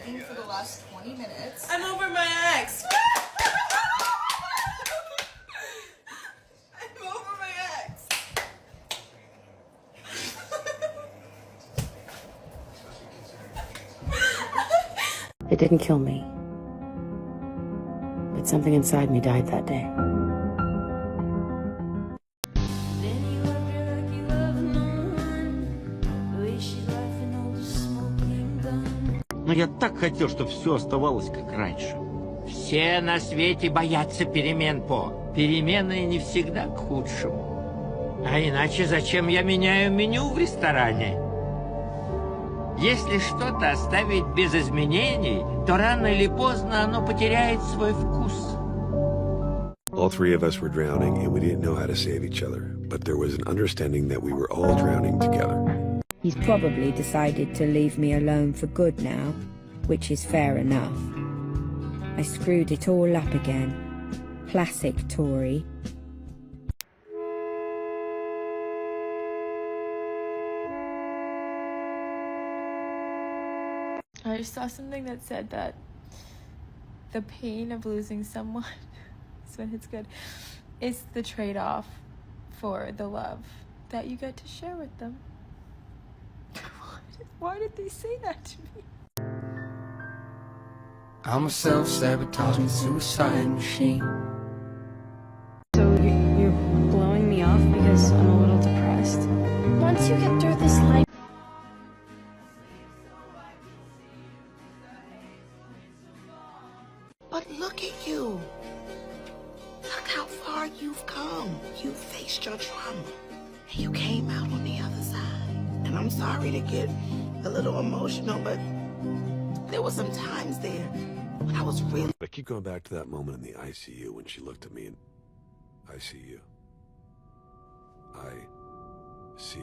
working for the last 20 minutes. I'm over my ex. I'm over my ex. It didn't kill me, but something inside me died that day. Но я так хотел, чтобы все оставалось как раньше. Все на свете боятся перемен, По. Перемены не всегда к худшему. А иначе зачем я меняю меню в ресторане? Если что-то оставить без изменений, то рано или поздно оно потеряет свой вкус. All three of us were drowning, and we didn't know how to save each other. But there was an understanding that we were all drowning together. He's probably decided to leave me alone for good now, which is fair enough. I screwed it all up again. Classic Tory. I saw something that said that the pain of losing someone, this one hits good, is the trade-off for the love that you get to share with them. Why did they say that to me? I'm a self-sabotaging suicide machine. So you're blowing me off because I'm a little depressed? Once you get through this life... But look at you. Look how far you've come. You faced your trauma. And you came out on the other side. And I'm sorry to get a little emotional, but there were some times there when I was really... I keep going back to that moment in the ICU when she looked at me and... I see you. I see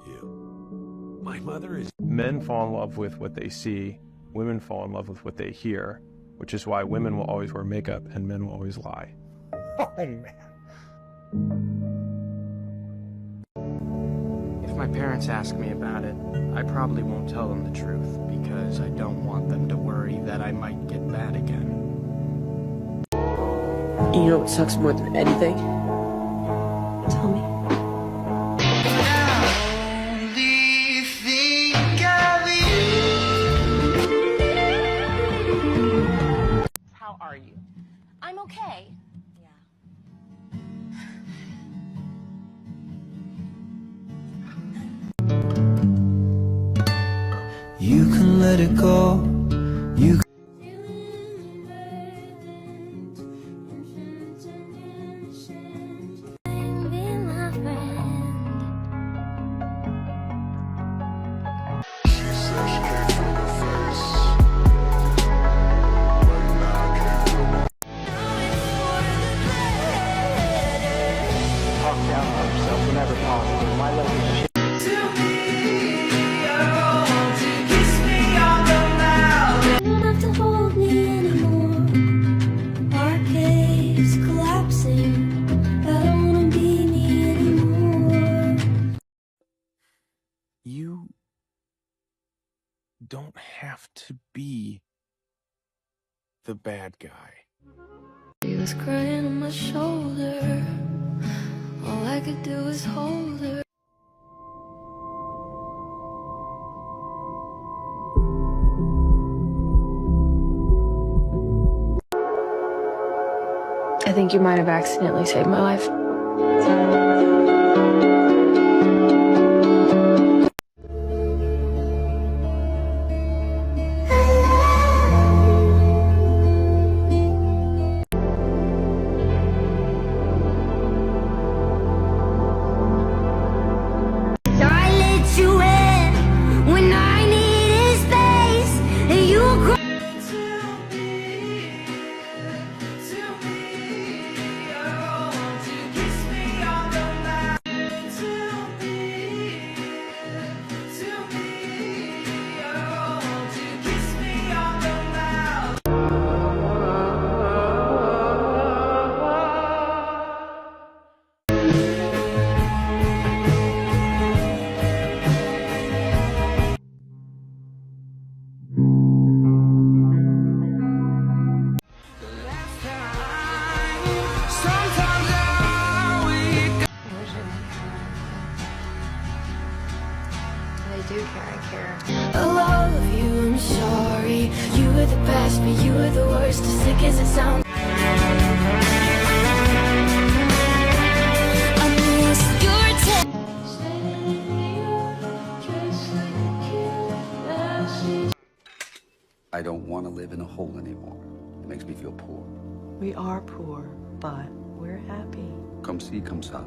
you. My mother is... Men fall in love with what they see. Women fall in love with what they hear, which is why women will always wear makeup and men will always lie. Oh, man. If my parents ask me about it, I probably won't tell them the truth because I don't want them to worry that I might get bad again. You know what sucks more than anything? Tell me. How are you? I'm okay. You can let it go. You can... Talk down on yourself whenever possible. My life is shit. You don't have to be the bad guy. He was crying on my shoulder. All I could do was hold her. I think you might have accidentally saved my life. sorry. You were the best, but you were the worst, as sick as it sounds. I miss your I don't want to live in a hole anymore. It makes me feel poor. We are poor, but we're happy. Come see, come ça.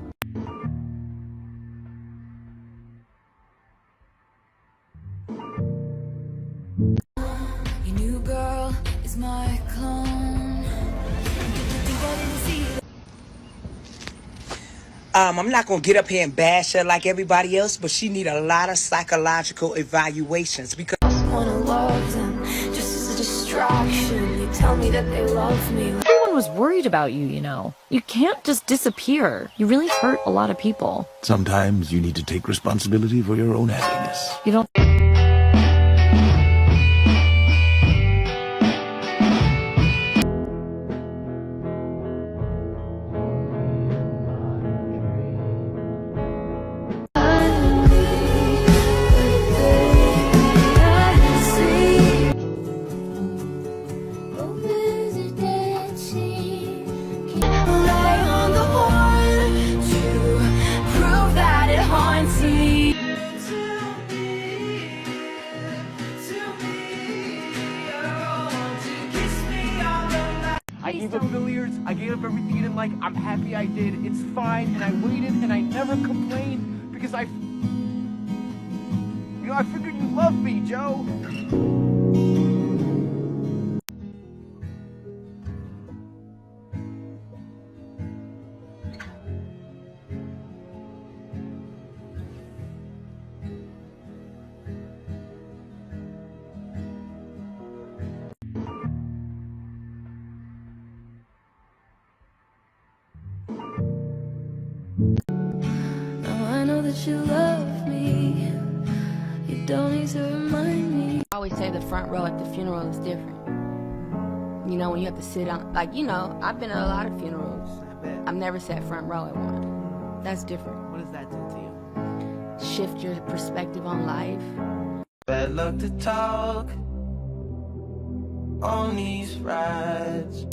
Your new girl is my clone. I'm not gonna get up here and bash her like everybody else, but she need a lot of psychological evaluations because I just wanna love them, just as a distraction. They tell me that they love me. Everyone was worried about you, you know. You can't just disappear. You really hurt a lot of people. Sometimes you need to take responsibility for your own happiness. You don't... I gave up billiards, I gave up everything you didn't like. I'm happy I did. It's fine, and I waited, and I never complained because I figured you loved me, Joe. Now I know that you love me. You don't need to remind me. I always say the front row at the funeral is different. You know, when you have to sit on, like, you know, I've been at a lot of funerals. I've never sat front row at one. That's different. What does that do to you? Shift your perspective on life. Bad luck to talk on these rides.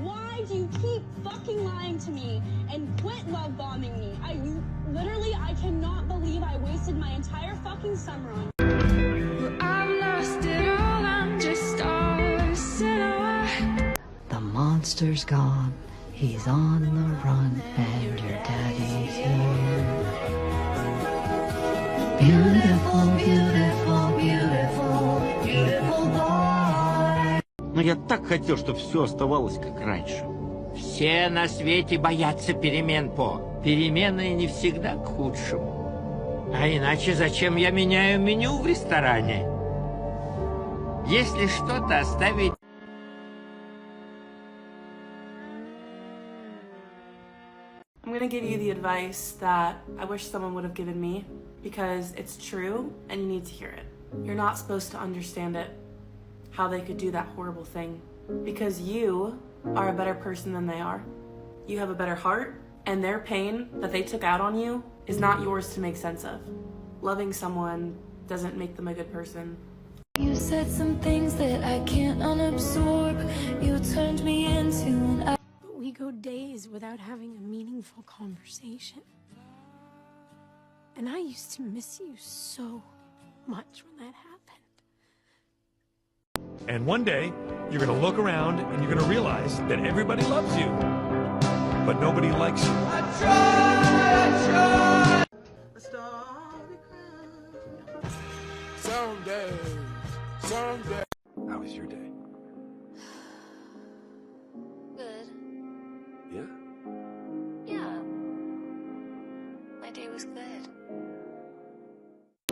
Why do you keep fucking lying to me and quit love bombing me? I cannot believe I wasted my entire fucking summer on you. I've lost it all, I'm just a silhouette. The monster's gone, he's on the run, and your daddy's here. Beautiful, beautiful, beautiful, beautiful boy. Но я так хотел, чтобы все оставалось как раньше. Все на свете боятся перемен, По. Перемены не всегда к худшему. А иначе зачем я меняю меню в ресторане? Если что-то оставить... I'm gonna give you the advice that I wish someone would have given me, because it's true and you need to hear it. You're not supposed to understand it, how they could do that horrible thing, because you are a better person than they are. You have a better heart, and their pain that they took out on you is not yours to make sense of. Loving someone doesn't make them a good person. You said some things that I can't unabsorb. You turned me into an... We go days without having a meaningful conversation. And I used to miss you so much when that happened. And one day, you're gonna look around and you're gonna realize that everybody loves you, but nobody likes you. I try. Someday. How was your day? Good. Yeah? Yeah. My day was good.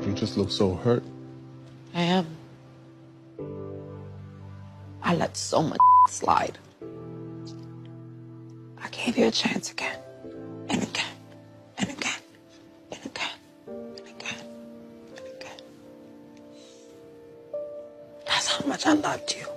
You just look so hurt. I am. I let so much slide. I gave you a chance again, and again, and again, and again, and again, and again. That's how much I loved you.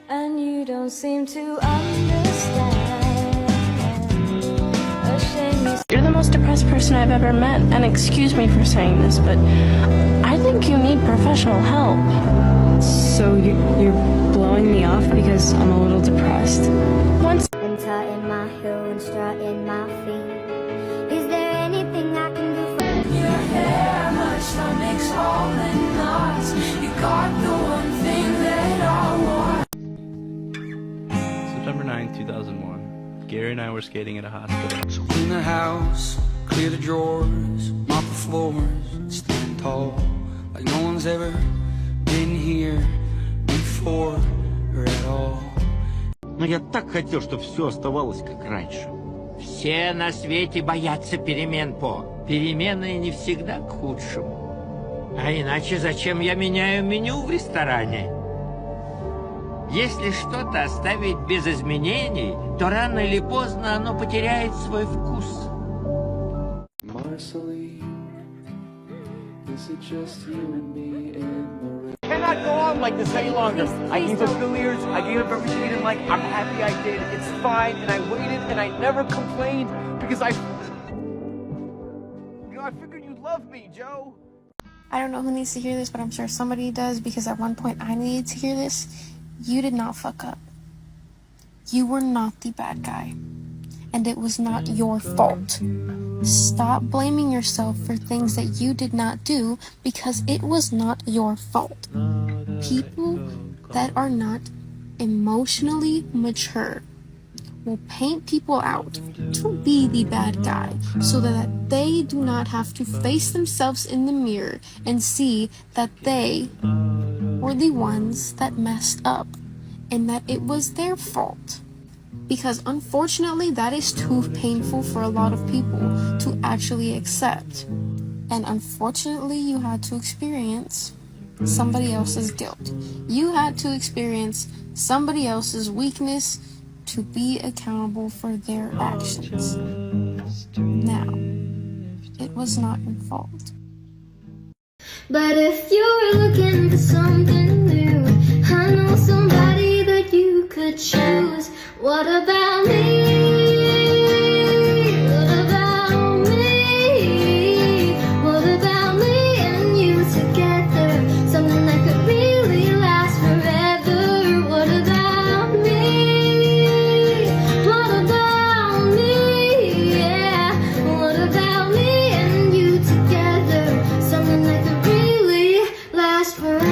and you don't seem to understand. You're the most depressed person I've ever met, and excuse me for saying this, but I think you need professional help. So you're blowing me off because I'm a little depressed? Once And tutting my heel and strutting my feet. Is there anything I can do for your hair? My stomach's all in knots. You got the one thing that I want. September 9, 2001. Gary and I were skating at a hospital. So clean the house, clear the drawers, mop the floors, stand tall, like no one's ever been here before or at all. Но я так хотел, чтобы все оставалось как раньше. Все на свете боятся перемен, По. Перемены не всегда к худшему. А иначе зачем я меняю меню в ресторане? Если что-то оставить без изменений, то рано или поздно оно потеряет свой вкус. Marceline, is it just you and me in the Cannot go on like this any longer. I gave up billiards, I gave up everything you didn't like. I'm happy I did. It's fine, and I waited, and I never complained because I figured you'd love me, Joe. I don't know who needs to hear this, but I'm sure somebody does, because at one point I needed to hear this. You did not fuck up. You were not the bad guy. And it was not your fault. Stop blaming yourself for things that you did not do, because it was not your fault. People that are not emotionally mature will paint people out to be the bad guy so that they do not have to face themselves in the mirror and see that they were the ones that messed up and that it was their fault. Because unfortunately, that is too painful for a lot of people to actually accept. And unfortunately, you had to experience somebody else's guilt. You had to experience somebody else's weakness to be accountable for their actions. Now, it was not your fault. But if you're looking for something new, I know somebody that you could choose. What about me? What about me? What about me and you together? Something that could really last forever. What about me? What about me? Yeah. What about me and you together? Something that could really last forever.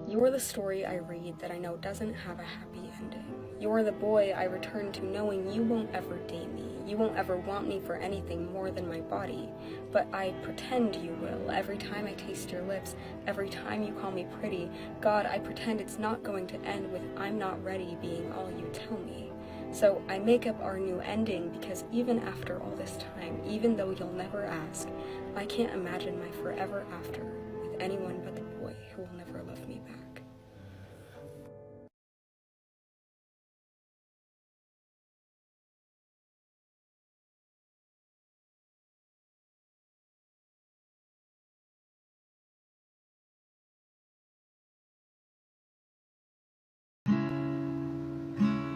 You're the story I read that I know doesn't have a happy ending. You're the boy I return to knowing you won't ever date me. You won't ever want me for anything more than my body. But I pretend you will every time I taste your lips, every time you call me pretty. God, I pretend it's not going to end with I'm not ready being all you tell me. So I make up our new ending because even after all this time, even though you'll never ask, I can't imagine my forever after with anyone but the boy who will never love me back.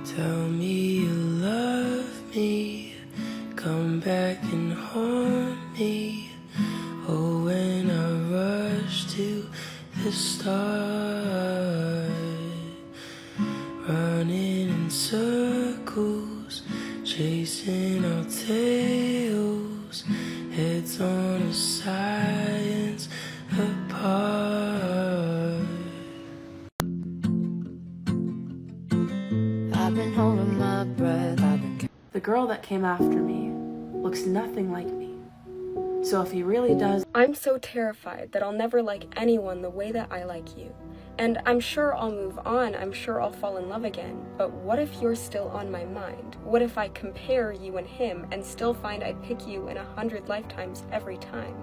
Tell me you love me, come back and haunt me. Oh, when I rush to the start, running in circles, chasing our tails, heads on a science apart. I've been holding my breath. The girl that came after me looks nothing like me. So if he really does... I'm so terrified that I'll never like anyone the way that I like you. And I'm sure I'll move on, I'm sure I'll fall in love again, but what if you're still on my mind? What if I compare you and him and still find I'd pick you in 100 lifetimes every time?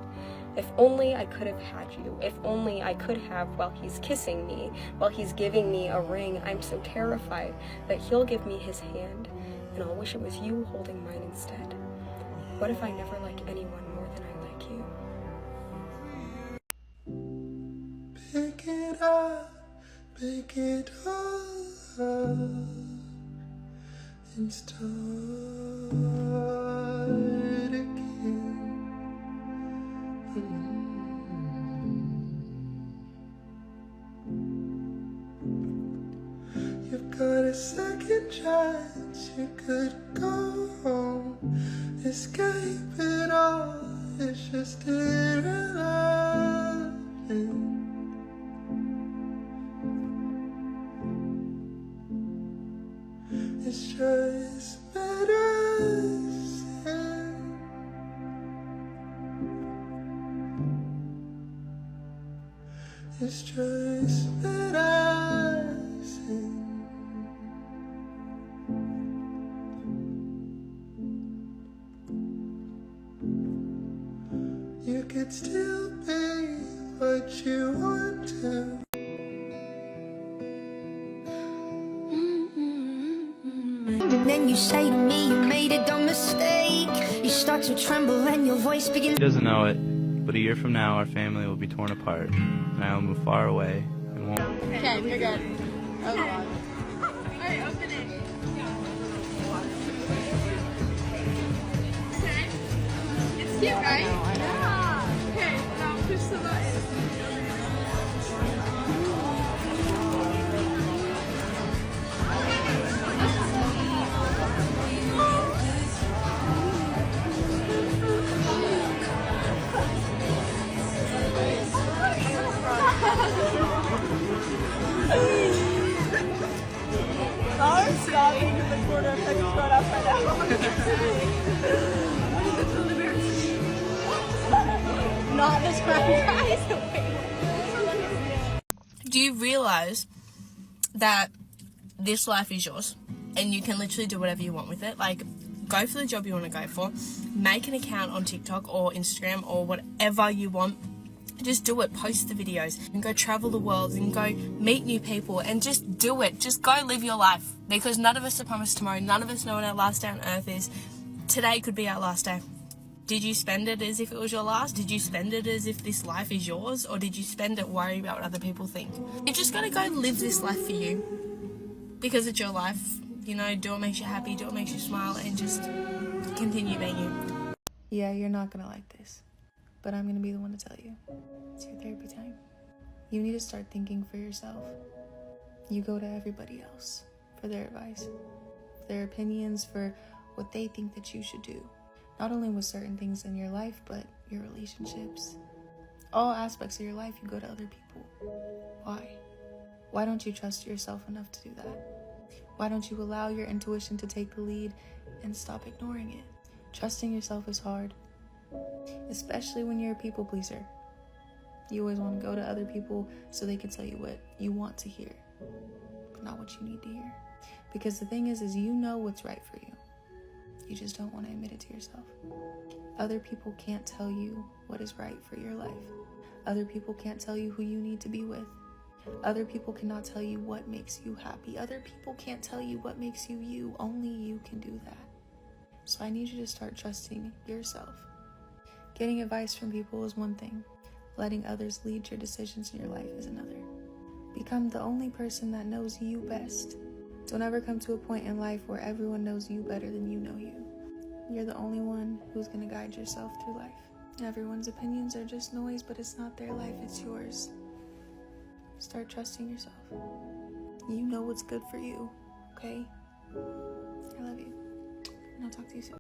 If only I could have had you, if only I could have while he's kissing me, while he's giving me a ring. I'm so terrified that he'll give me his hand, and I'll wish it was you holding mine instead. What if I never like anyone more than I like you? Make it all up and start again. You've got a second chance, you could go home, escape it all, it's just irrelevant. It's just medicine. It's just medicine. You could still be what you want to. Then you say to me you made a dumb mistake. You start to tremble and your voice begins. He doesn't know it, but a year from now, our family will be torn apart, and I will move far away and won't. Okay, you're good. Oh god. Alright, open it. Okay. It's cute, right? Yeah. Okay, now push the button. Stop stopping in the corner and going up right now. Not this crappy guys. Do you realize that this life is yours and you can literally do whatever you want with it? Like, go for the job you want to go for, make an account on TikTok or Instagram or whatever you want. Just do it, post the videos and go travel the world and go meet new people and just do it. Just go live your life, because none of us are promised tomorrow. None of us know when our last day on earth is. Today could be our last day. Did you spend it as if it was your last? Did you spend it as if this life is yours? Or did you spend it worrying about what other people think? You just gotta go live this life for you, because it's your life. You know, do what makes you happy, do what makes you smile, and just continue being you. Yeah, you're not gonna like this, but I'm gonna be the one to tell you. It's your therapy time. You need to start thinking for yourself. You go to everybody else for their advice, their opinions, for what they think that you should do. Not only with certain things in your life, but your relationships. All aspects of your life, you go to other people. Why? Why don't you trust yourself enough to do that? Why don't you allow your intuition to take the lead and stop ignoring it? Trusting yourself is hard, especially when you're a people pleaser. You always want to go to other people so they can tell you what you want to hear, but not what you need to hear. Because the thing is you know what's right for you. You just don't want to admit it to yourself. Other people can't tell you what is right for your life. Other people can't tell you who you need to be with. Other people cannot tell you what makes you happy. Other people can't tell you what makes you you. Only you can do that. So I need you to start trusting yourself. Getting advice from people is one thing. Letting others lead your decisions in your life is another. Become the only person that knows you best. Don't ever come to a point in life where everyone knows you better than you know you. You're the only one who's going to guide yourself through life. Everyone's opinions are just noise, but it's not their life, it's yours. Start trusting yourself. You know what's good for you, okay? I love you. And I'll talk to you soon.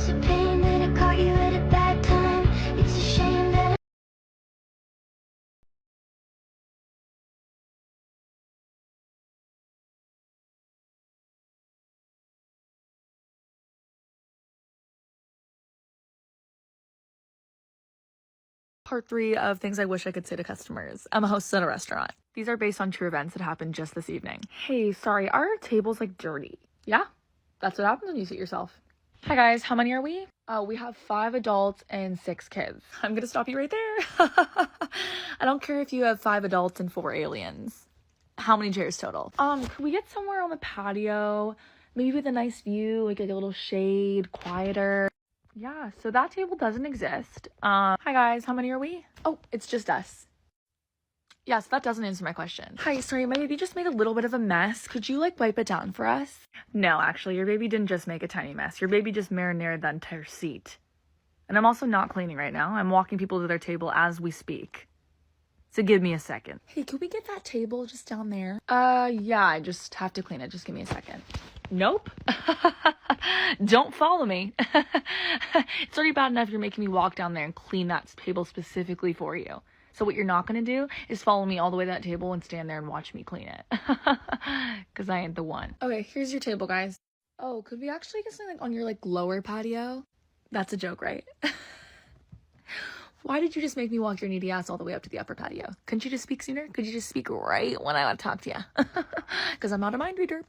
It's a pain that I caught you at a bad time. It's a shame that Part 3 of things I wish I could say to customers. I'm a hostess at a restaurant. These are based on true events that happened just this evening. Hey, sorry, our table's like dirty. Yeah, that's what happens when you sit yourself. Hi guys, how many are we? We have 5 adults and 6 kids. I'm gonna stop you right there. I don't care if you have 5 adults and 4 aliens. How many chairs total? Could we get somewhere on the patio? Maybe with a nice view, like a little shade, quieter. Yeah, so that table doesn't exist. Hi guys, how many are we? Oh, it's just us. Yes, that doesn't answer my question. Hi, sorry, my baby just made a little bit of a mess. Could you like wipe it down for us? No, actually, your baby didn't just make a tiny mess. Your baby just marinated that entire seat. And I'm also not cleaning right now. I'm walking people to their table as we speak. So give me a second. Hey, could we get that table just down there? Yeah, I just have to clean it. Just give me a second. Nope. Don't follow me. It's already bad enough you're making me walk down there and clean that table specifically for you. So what you're not going to do is follow me all the way to that table and stand there and watch me clean it. Because I ain't the one. Okay, here's your table, guys. Oh, could we actually get something on your, like, lower patio? That's a joke, right? Why did you just make me walk your needy ass all the way up to the upper patio? Couldn't you just speak sooner? Could you just speak right when I want to talk to you? Because I'm not a mind reader.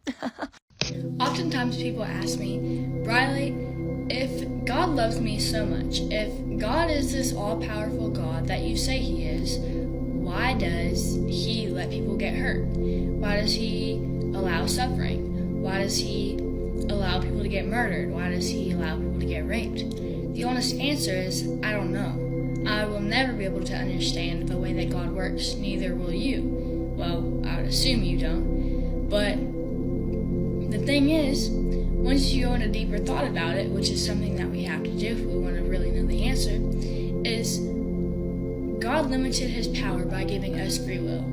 Oftentimes people ask me, Riley, if God loves me so much, if God is this all-powerful God that you say he is, why does he let people get hurt? Why does he allow suffering? Why does he allow people to get murdered? Why does he allow people to get raped? The honest answer is, I don't know. I will never be able to understand the way that God works, neither will you. Well, I would assume you don't. But the thing is, once you go into deeper thought about it, which is something that we have to do if we want to really know the answer, is God limited his power by giving us free will.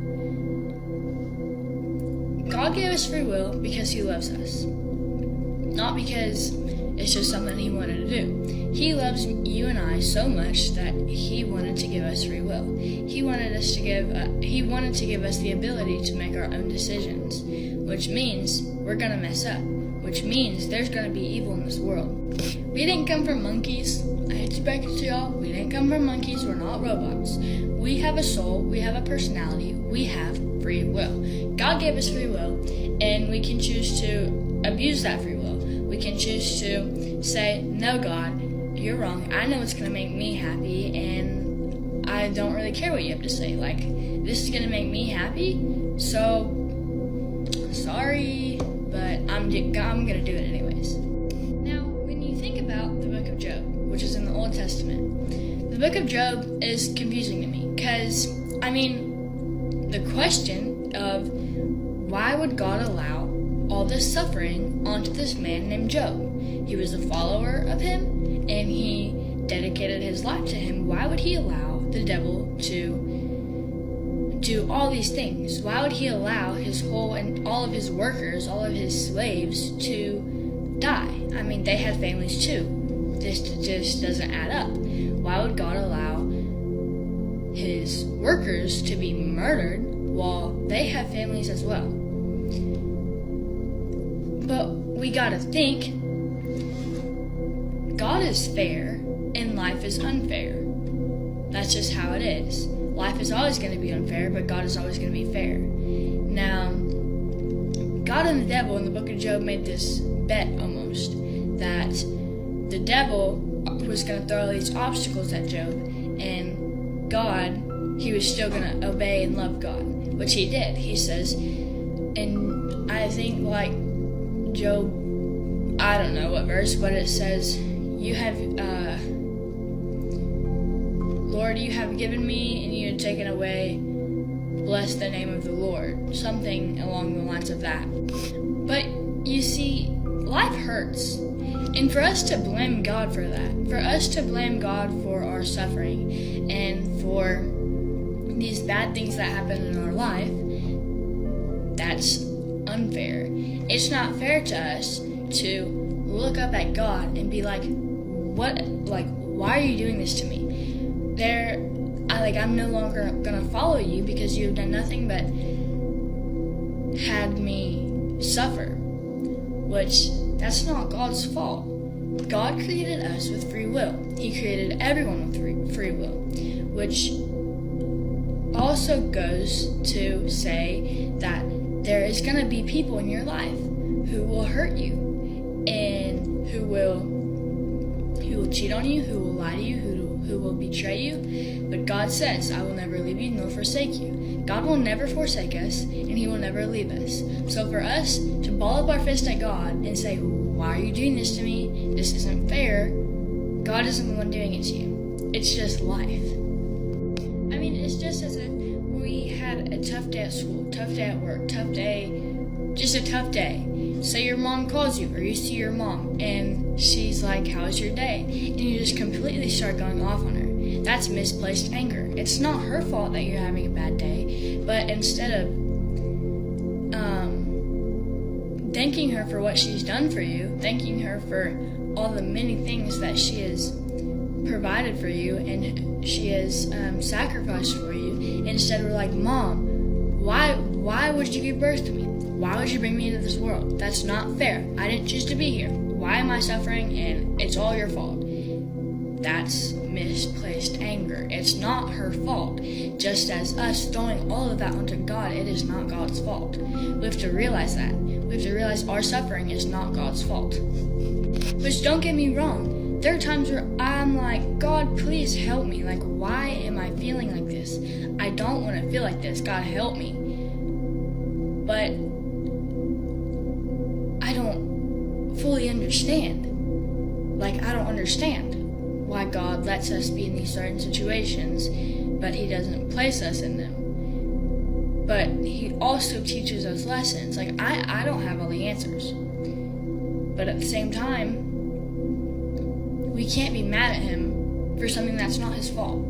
God gave us free will because he loves us. Not because it's just something he wanted to do. He loves you and I so much that he wanted to give us free will. He wanted to give us the ability to make our own decisions, which means we're gonna mess up, which means there's gonna be evil in this world. We didn't come from monkeys. I hate to break it to y'all. We didn't come from monkeys. We're not robots. We have a soul. We have a personality. We have free will. God gave us free will, and we can choose to abuse that free will. We can choose to say, no, God, you're wrong. I know it's going to make me happy, and I don't really care what you have to say. Like, this is going to make me happy, so sorry, but I'm going to do it anyways. Now, when you think about the book of Job, which is in the Old Testament, the book of Job is confusing to me because, I mean, the question of why would God allow all this suffering onto this man named Job? He was a follower of him, and he dedicated his life to him. Why would he allow the devil to do all these things? Why would he allow his whole and all of his workers, all of his slaves to die? I mean, they had families too. This just doesn't add up. Why would God allow his workers to be murdered while they have families as well? But we gotta think, God is fair and life is unfair. That's just how it is. Life is always going to be unfair, but God is always going to be fair. Now, God and the devil in the book of Job made this bet almost that the devil was going to throw all these obstacles at Job, and God, he was still going to obey and love God, which he did. He says, and I think like Job, I don't know what verse, but it says, you have, Lord, you have given me and you have taken away. Bless the name of the Lord. Something along the lines of that. But you see, life hurts. And for us to blame God for that, for us to blame God for our suffering and for these bad things that happen in our life, that's unfair. It's not fair to us to look up at God and be like, why are you doing this to me? I'm no longer gonna follow you because you've done nothing but had me suffer. Which, that's not God's fault. God created us with free will. He created everyone with free will. Which also goes to say that there is gonna be people in your life who will hurt you and who will cheat on you, who will lie to you, who will betray you. But God says, I will never leave you nor forsake you. God will never forsake us, and He will never leave us. So for us to ball up our fist at God and say, why are you doing this to me? This isn't fair. God isn't the one doing it to you. It's just life. I mean, it's just as if we had a tough day at school, tough day at work, tough day, just a tough day. Say your mom calls you, or you see your mom, and she's like, how's your day? And you just completely start going off on her. That's misplaced anger. It's not her fault that you're having a bad day, but instead of thanking her for what she's done for you, thanking her for all the many things that she has provided for you and she has sacrificed for you, instead we're like, Mom, why would you give birth to me? Why would you bring me into this world? That's not fair. I didn't choose to be here. Why am I suffering? And it's all your fault. That's misplaced anger. It's not her fault. Just as us throwing all of that onto God, it is not God's fault. We have to realize that. We have to realize our suffering is not God's fault. Which, don't get me wrong, there are times where I'm like, God, please help me. Like, why am I feeling like this? I don't want to feel like this. God, help me. But I don't fully understand. Like, I don't understand why God lets us be in these certain situations, but He doesn't place us in them. But He also teaches us lessons. Like, I don't have all the answers. But at the same time, we can't be mad at Him for something that's not His fault.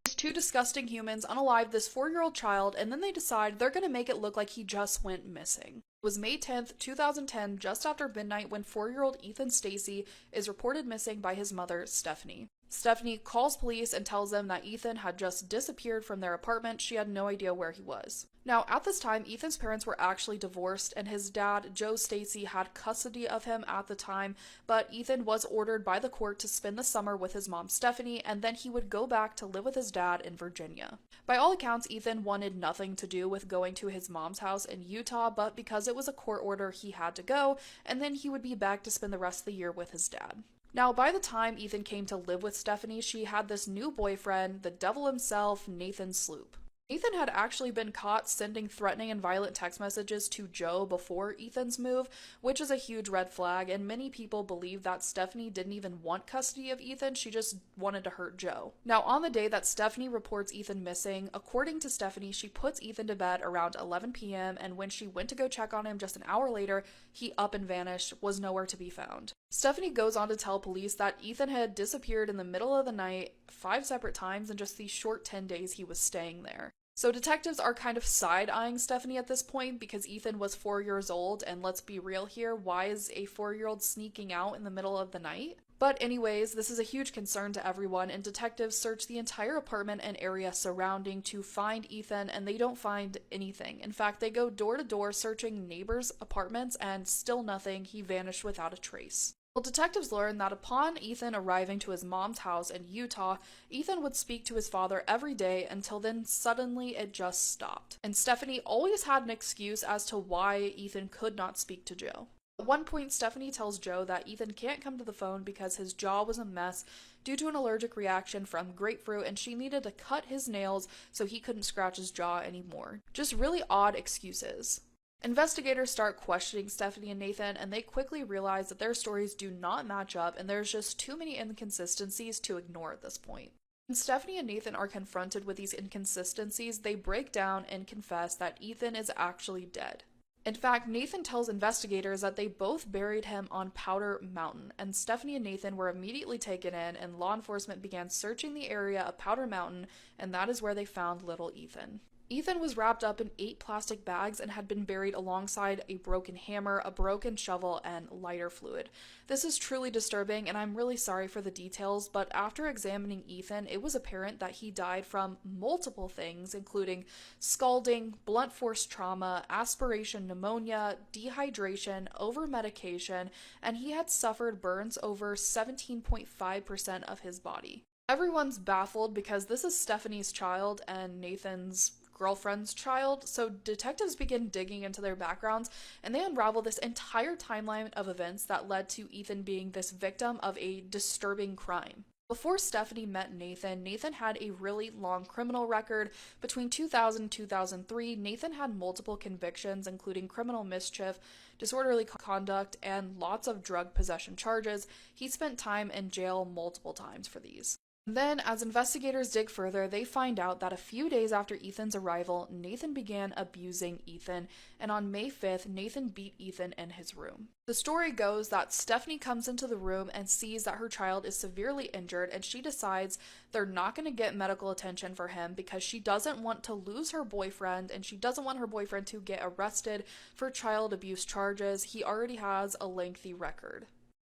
Two disgusting humans unalive this 4-year-old child, and then they decide they're going to make it look like he just went missing. It was May 10th, 2010, just after midnight, when 4-year-old Ethan Stacy is reported missing by his mother, Stephanie. Stephanie calls police and tells them that Ethan had just disappeared from their apartment. She had no idea where he was. Now, at this time, Ethan's parents were actually divorced, and his dad, Joe Stacy, had custody of him at the time, but Ethan was ordered by the court to spend the summer with his mom, Stephanie, and then he would go back to live with his dad in Virginia. By all accounts, Ethan wanted nothing to do with going to his mom's house in Utah, but because it was a court order, he had to go, and then he would be back to spend the rest of the year with his dad. Now, by the time Ethan came to live with Stephanie, she had this new boyfriend, the devil himself, Nathan Sloop. Ethan had actually been caught sending threatening and violent text messages to Joe before Ethan's move, which is a huge red flag, and many people believe that Stephanie didn't even want custody of Ethan, she just wanted to hurt Joe. Now, on the day that Stephanie reports Ethan missing, according to Stephanie, she puts Ethan to bed around 11 p.m., and when she went to go check on him just an hour later, he up and vanished, was nowhere to be found. Stephanie goes on to tell police that Ethan had disappeared in the middle of the night 5 separate times in just the short 10 days he was staying there. So detectives are kind of side-eyeing Stephanie at this point because Ethan was 4 years old, and let's be real here, why is a 4-year-old sneaking out in the middle of the night? But anyways, this is a huge concern to everyone, and detectives search the entire apartment and area surrounding to find Ethan, and they don't find anything. In fact, they go door to door searching neighbors' apartments, and still nothing. He vanished without a trace. Well, detectives learned that upon Ethan arriving to his mom's house in Utah, Ethan would speak to his father every day until then suddenly it just stopped. And Stephanie always had an excuse as to why Ethan could not speak to Joe. At one point, Stephanie tells Joe that Ethan can't come to the phone because his jaw was a mess due to an allergic reaction from grapefruit, and she needed to cut his nails so he couldn't scratch his jaw anymore. Just really odd excuses. Investigators start questioning Stephanie and Nathan, and they quickly realize that their stories do not match up, and there's just too many inconsistencies to ignore at this point. When Stephanie and Nathan are confronted with these inconsistencies, they break down and confess that Ethan is actually dead. In fact, Nathan tells investigators that they both buried him on Powder Mountain, and Stephanie and Nathan were immediately taken in, and law enforcement began searching the area of Powder Mountain, and that is where they found little Ethan. Ethan was wrapped up in 8 plastic bags and had been buried alongside a broken hammer, a broken shovel, and lighter fluid. This is truly disturbing, and I'm really sorry for the details, but after examining Ethan, it was apparent that he died from multiple things, including scalding, blunt force trauma, aspiration pneumonia, dehydration, over-medication, and he had suffered burns over 17.5% of his body. Everyone's baffled because this is Stephanie's child and Nathan's girlfriend's child, so detectives begin digging into their backgrounds and they unravel this entire timeline of events that led to Ethan being this victim of a disturbing crime. Before Stephanie met Nathan, Nathan had a really long criminal record. Between 2000 and 2003, Nathan had multiple convictions, including criminal mischief, disorderly conduct, and lots of drug possession charges. He spent time in jail multiple times for these. Then, as investigators dig further, they find out that a few days after Ethan's arrival, Nathan began abusing Ethan, and on May 5th, Nathan beat Ethan in his room. The story goes that Stephanie comes into the room and sees that her child is severely injured, and she decides they're not going to get medical attention for him because she doesn't want to lose her boyfriend, and she doesn't want her boyfriend to get arrested for child abuse charges. He already has a lengthy record.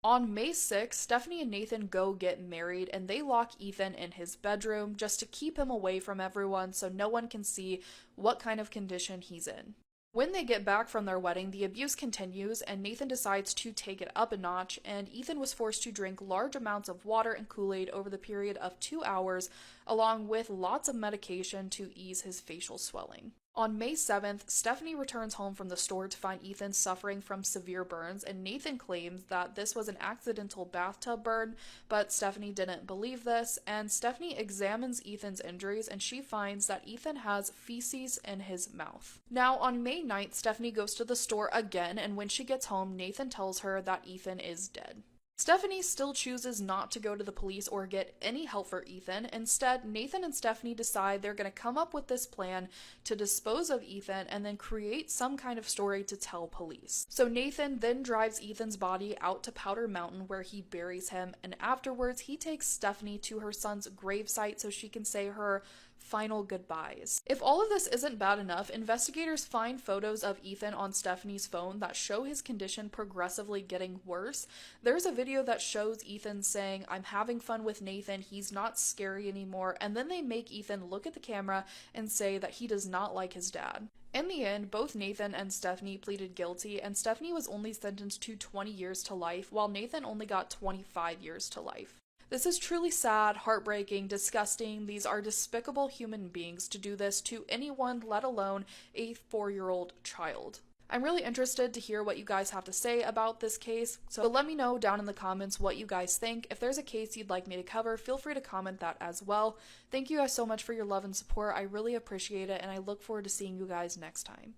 On May 6th, Stephanie and Nathan go get married, and they lock Ethan in his bedroom just to keep him away from everyone so no one can see what kind of condition he's in. When they get back from their wedding, the abuse continues, and Nathan decides to take it up a notch, and Ethan was forced to drink large amounts of water and Kool-Aid over the period of 2 hours, along with lots of medication to ease his facial swelling. On May 7th, Stephanie returns home from the store to find Ethan suffering from severe burns, and Nathan claims that this was an accidental bathtub burn, but Stephanie didn't believe this, and Stephanie examines Ethan's injuries, and she finds that Ethan has feces in his mouth. Now, on May 9th, Stephanie goes to the store again, and when she gets home, Nathan tells her that Ethan is dead. Stephanie still chooses not to go to the police or get any help for Ethan. Instead, Nathan and Stephanie decide they're going to come up with this plan to dispose of Ethan and then create some kind of story to tell police. So Nathan then drives Ethan's body out to Powder Mountain where he buries him, and afterwards he takes Stephanie to her son's gravesite so she can say her final goodbyes. If all of this isn't bad enough, investigators find photos of Ethan on Stephanie's phone that show his condition progressively getting worse. There's a video that shows Ethan saying, "I'm having fun with Nathan, he's not scary anymore," and then they make Ethan look at the camera and say that he does not like his dad. In the end, both Nathan and Stephanie pleaded guilty, and Stephanie was only sentenced to 20 years to life, while Nathan only got 25 years to life. This is truly sad, heartbreaking, disgusting. These are despicable human beings to do this to anyone, let alone a 4-year-old child. I'm really interested to hear what you guys have to say about this case, so let me know down in the comments what you guys think. If there's a case you'd like me to cover, feel free to comment that as well. Thank you guys so much for your love and support. I really appreciate it, and I look forward to seeing you guys next time.